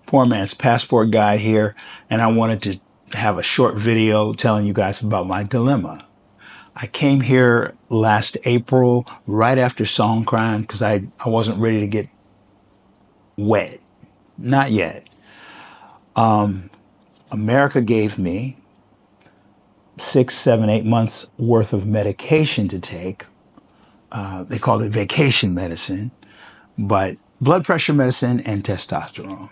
Poor man's passport guide here, and I wanted to have a short video telling you guys about my dilemma. I came here last April, right after Songkran, because I wasn't ready to get wet. Not yet. America gave me 6, 7, 8 months worth of medication to take. They called it vacation medicine, but blood pressure medicine and testosterone.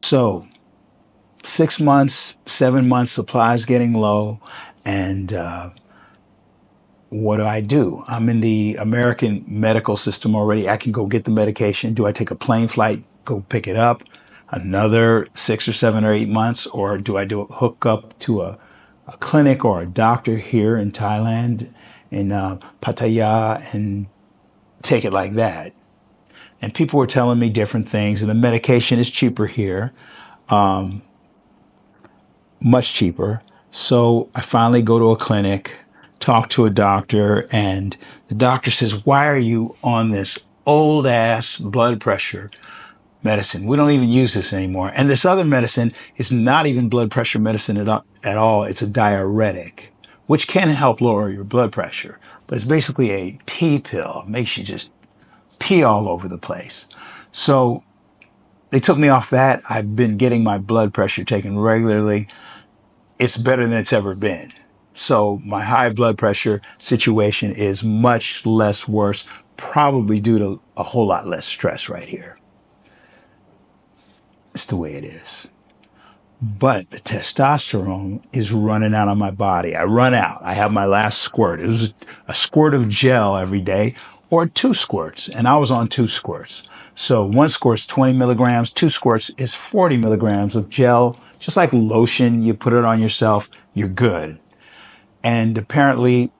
So 6 months, 7 months, supplies getting low, and what do? I'm in the American medical system already. I can go get the medication. Do I take a plane flight, go pick it up? Another 6 or 7 or 8 months, or do I do a hook up to a clinic or a doctor here in Thailand, in Pattaya, and take it like that? And people were telling me different things, and the medication is cheaper here, much cheaper. So I finally go to a clinic, talk to a doctor, and the doctor says, "Why are you on this old ass blood pressure medicine? We don't even use this anymore. And this other medicine is not even blood pressure medicine at all. It's a diuretic, which can help lower your blood pressure, but it's basically a pee pill. It makes you just pee all over the place." So they took me off that. I've been getting my blood pressure taken regularly. It's better than it's ever been. So my high blood pressure situation is much less worse, probably due to a whole lot less stress right here. It's the way it is. But the testosterone is running out of my body. I run out. I have my last squirt. It was a squirt of gel every day or 2 squirts. And I was on 2 squirts. So 1 squirt's 20 milligrams, 2 squirts is 40 milligrams of gel, just like lotion. You put it on yourself, you're good. And apparently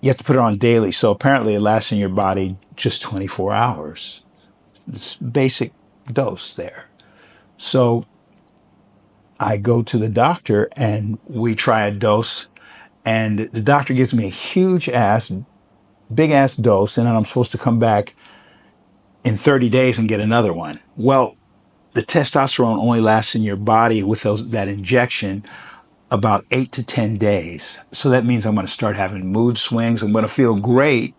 you have to put it on daily. So apparently it lasts in your body just 24 hours. It's basic dose there. So I go to the doctor and we try a dose, and the doctor gives me a big ass dose, and then I'm supposed to come back in 30 days and get another one. Well, the testosterone only lasts in your body with that injection about 8 to 10 days. So that means I'm going to start having mood swings. I'm going to feel great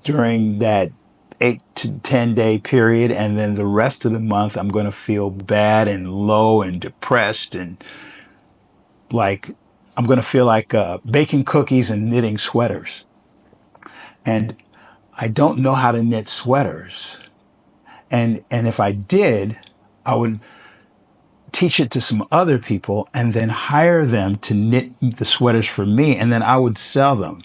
during that 8 to 10 day period, and then the rest of the month I'm going to feel bad and low and depressed, and like I'm going to feel like baking cookies and knitting sweaters. And I don't know how to knit sweaters, and if I did, I would teach it to some other people and then hire them to knit the sweaters for me, and then I would sell them.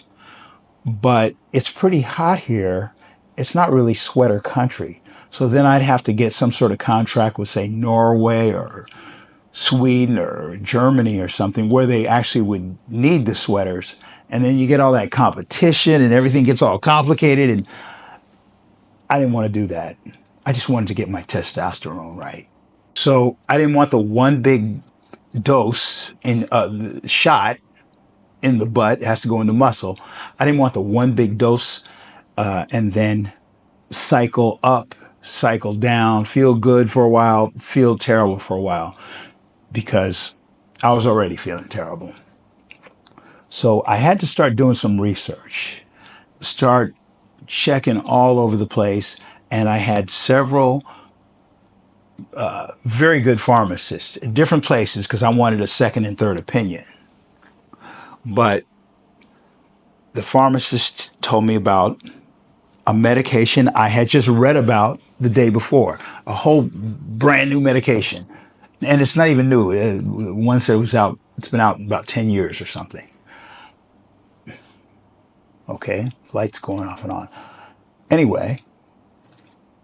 But it's pretty hot here. It's not really sweater country. So then I'd have to get some sort of contract with, say, Norway or Sweden or Germany or something, where they actually would need the sweaters. And then you get all that competition and everything gets all complicated. And I didn't want to do that. I just wanted to get my testosterone right. So I didn't want the one big dose in shot in the butt. It has to go in the muscle. I didn't want the one big dose and then cycle up, cycle down, feel good for a while, feel terrible for a while, because I was already feeling terrible. So I had to start doing some research, start checking all over the place. And I had several very good pharmacists in different places because I wanted a second and third opinion. But the pharmacist told me about a medication I had just read about the day before, a whole brand new medication. And it's not even new. One said it's been out about 10 years or something. Okay, lights going off and on. Anyway,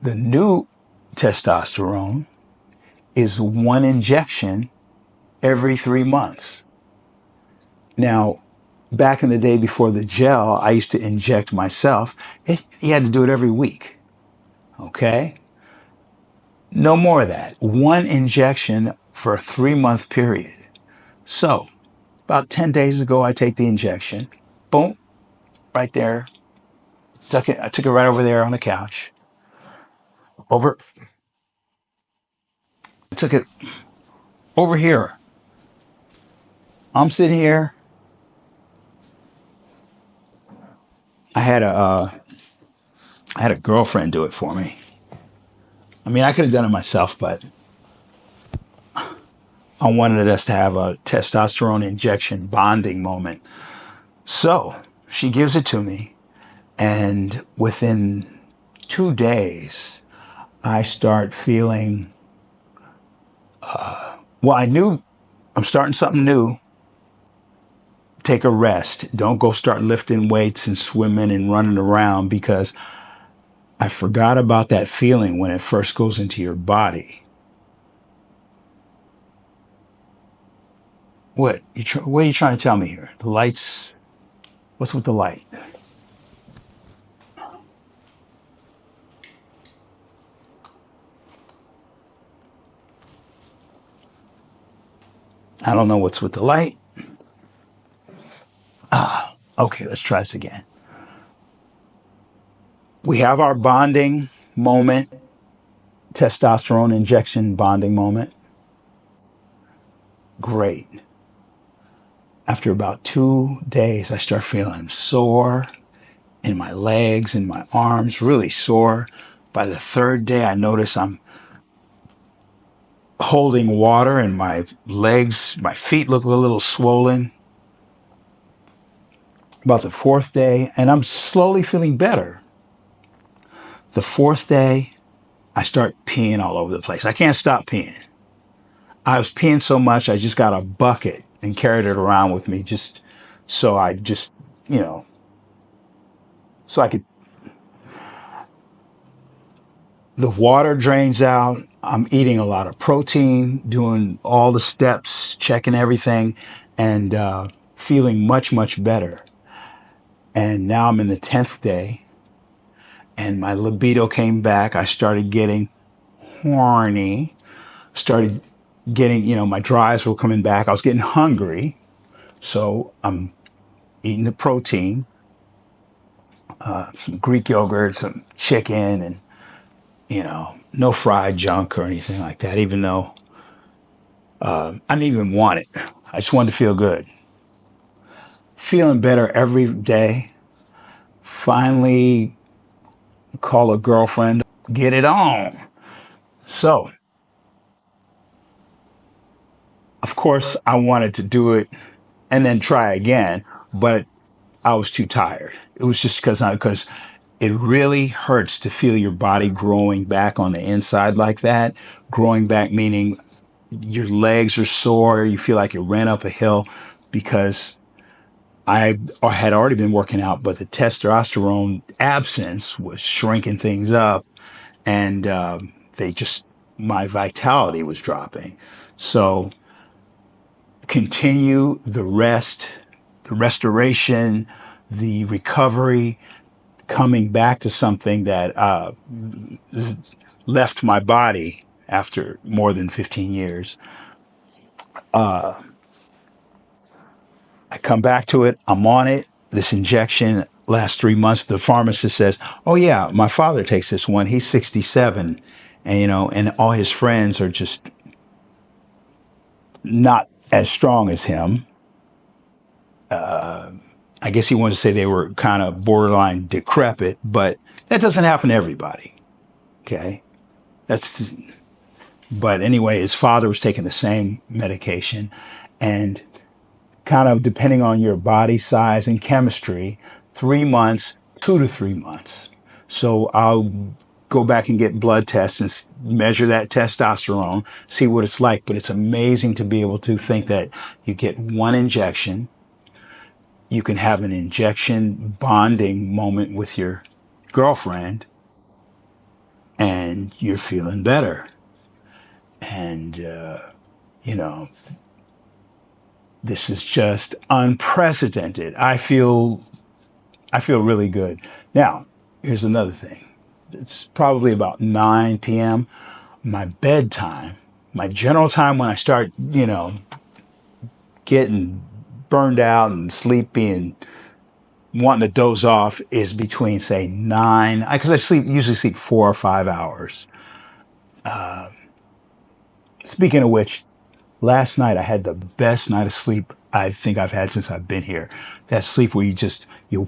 the new testosterone is 1 injection every 3 months. Now, back in the day before the gel, I used to inject myself. You had to do it every week. Okay? No more of that. 1 injection for a 3 month period. So, about 10 days ago, I take the injection. Boom, right there. I took it right over there on the couch. Over. took it over here. I'm sitting here. I had a girlfriend do it for me. I mean, I could have done it myself, but I wanted us to have a testosterone injection bonding moment. So she gives it to me, and within 2 days, I start feeling, well, I knew I'm starting something new. Take a rest. Don't go start lifting weights and swimming and running around, because I forgot about that feeling when it first goes into your body. What are you trying to tell me here? The lights, what's with the light? I don't know what's with the light. Okay, let's try this again. We have our bonding moment, testosterone injection bonding moment. Great. After about 2 days, I start feeling sore in my legs and my arms, really sore. By the third day, I notice I'm holding water and my legs, my feet look a little swollen. About the fourth day, and I'm slowly feeling better. The fourth day, I start peeing all over the place. I can't stop peeing. I was peeing so much, I just got a bucket and carried it around with me, just so I just, you know, so I could. The water drains out. I'm eating a lot of protein, doing all the steps, checking everything, and feeling much, much better. And now I'm in the 10th day, and my libido came back. I started getting horny, started getting, my drives were coming back. I was getting hungry. So I'm eating the protein, some Greek yogurt, some chicken, and, no fried junk or anything like that, even though I didn't even want it. I just wanted to feel good. Feeling better every day. Finally call a girlfriend, get it on. So, of course, I wanted to do it and then try again, but I was too tired. It was just because it really hurts to feel your body growing back on the inside like that. Growing back meaning your legs are sore, you feel like you ran up a hill, because I had already been working out, but the testosterone absence was shrinking things up, and my vitality was dropping. So continue the rest, the restoration, the recovery, coming back to something that left my body after more than 15 years. I come back to it. I'm on it. This injection lasts 3 months. The pharmacist says, "Oh yeah, my father takes this one. He's 67, and and all his friends are just not as strong as him." I guess he wanted to say they were kind of borderline decrepit, but that doesn't happen to everybody. Okay, that's. But anyway, his father was taking the same medication, and kind of depending on your body size and chemistry, 3 months, 2 to 3 months. So I'll go back and get blood tests and measure that testosterone, see what it's like. But it's amazing to be able to think that you get one injection, you can have an injection bonding moment with your girlfriend, and you're feeling better. And, you know, this is just unprecedented. I feel really good. Now, here's another thing. It's probably about 9 p.m. My bedtime, my general time when I start, getting burned out and sleepy and wanting to doze off, is between, say, 9, because I usually sleep 4 or 5 hours. It's Speaking of which, last night I had the best night of sleep I think I've had since I've been here. That sleep where you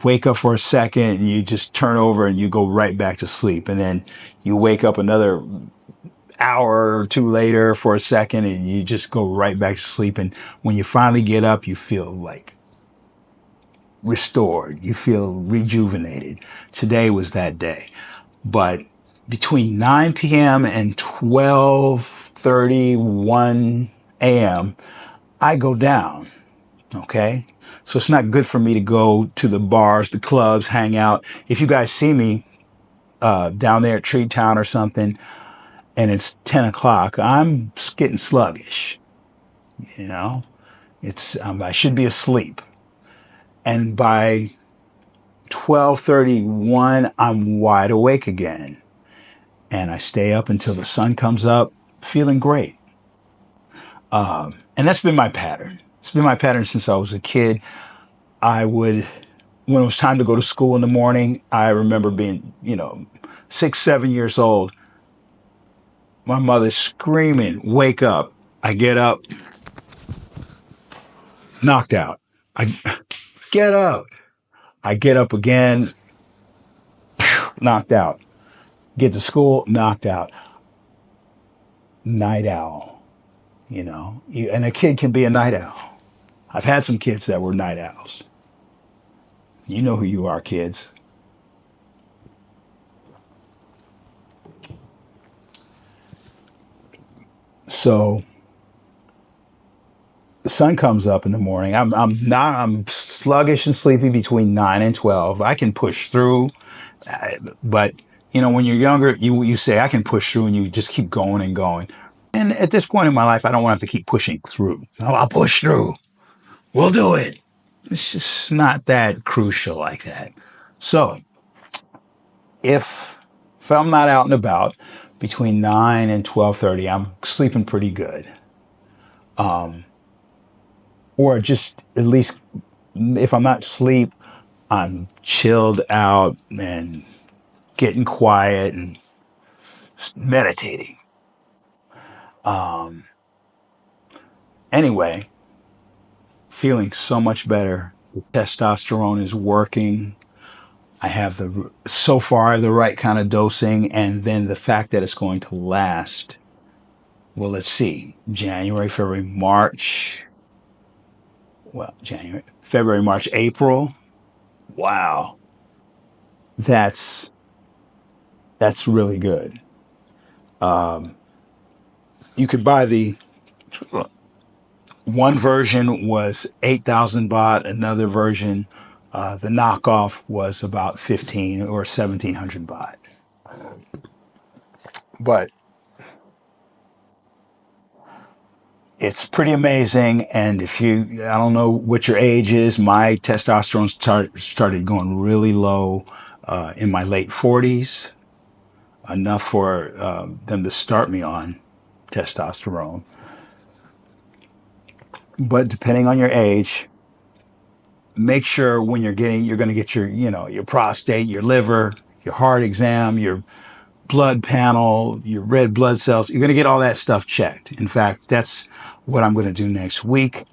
wake up for a second and you just turn over and you go right back to sleep. And then you wake up another hour or two later for a second and you just go right back to sleep. And when you finally get up, you feel like restored. You feel rejuvenated. Today was that day. But between 9 p.m. and 12:31 a.m., I go down. Okay. So it's not good for me to go to the bars, the clubs, hang out. If you guys see me down there at Tree Town or something, and it's 10 o'clock, I'm getting sluggish. You know, I should be asleep. And by 12:31, I'm wide awake again. And I stay up until the sun comes up, feeling great. And that's been my pattern. It's been my pattern since I was a kid. I would, when it was time to go to school in the morning, I remember being, 6, 7 years old. My mother screaming, "Wake up." I get up, knocked out. I get up. I get up again, knocked out. Get to school, knocked out. Night owl, and a kid can be a night owl. I've had some kids that were night owls. You know who you are, kids. So the sun comes up in the morning. I'm sluggish and sleepy between 9 and 12. I can push through, but when you're younger, you say I can push through, and you just keep going and going. And at this point in my life, I don't want to have to keep pushing through. Oh, I'll push through. We'll do it. It's just not that crucial like that. So if I'm not out and about between 9 and 12:30, I'm sleeping pretty good. Or just at least if I'm not asleep, I'm chilled out and getting quiet and meditating. Anyway, feeling so much better. Testosterone is working. I have so far the right kind of dosing, and then the fact that it's going to last. Well, let's see. January, February, March. Well, January, February, March, April. Wow. That's really good. You could buy one version was 8,000 baht, another version, the knockoff was about 15 or 1,700 baht. But it's pretty amazing. And I don't know what your age is, my testosterone started going really low in my late 40s, enough for them to start me on testosterone. But depending on your age, make sure when you're going to get your prostate, your liver, your heart exam, your blood panel, your red blood cells. You're going to get all that stuff checked. In fact, that's what I'm going to do next week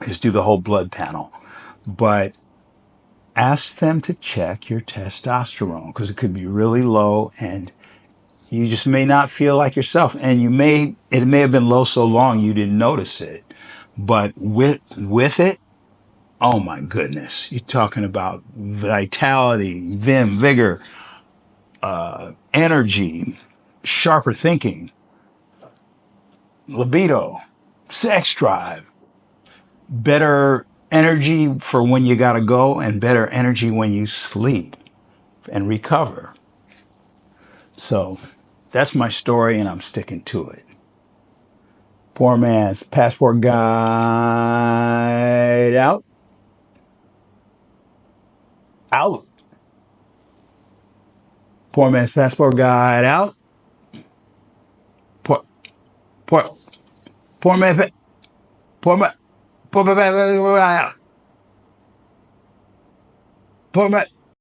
is do the whole blood panel. But ask them to check your testosterone because it could be really low and you just may not feel like yourself. And it may have been low so long you didn't notice it. But with it, oh my goodness, you're talking about vitality, vim, vigor, energy, sharper thinking, libido, sex drive, better energy for when you gotta go, and better energy when you sleep and recover. So that's my story, and I'm sticking to it. Poor man's passport guide out. Out. Poor man's passport guide out. Poor, poor, poor man, poor man, poor man, poor man, poor man.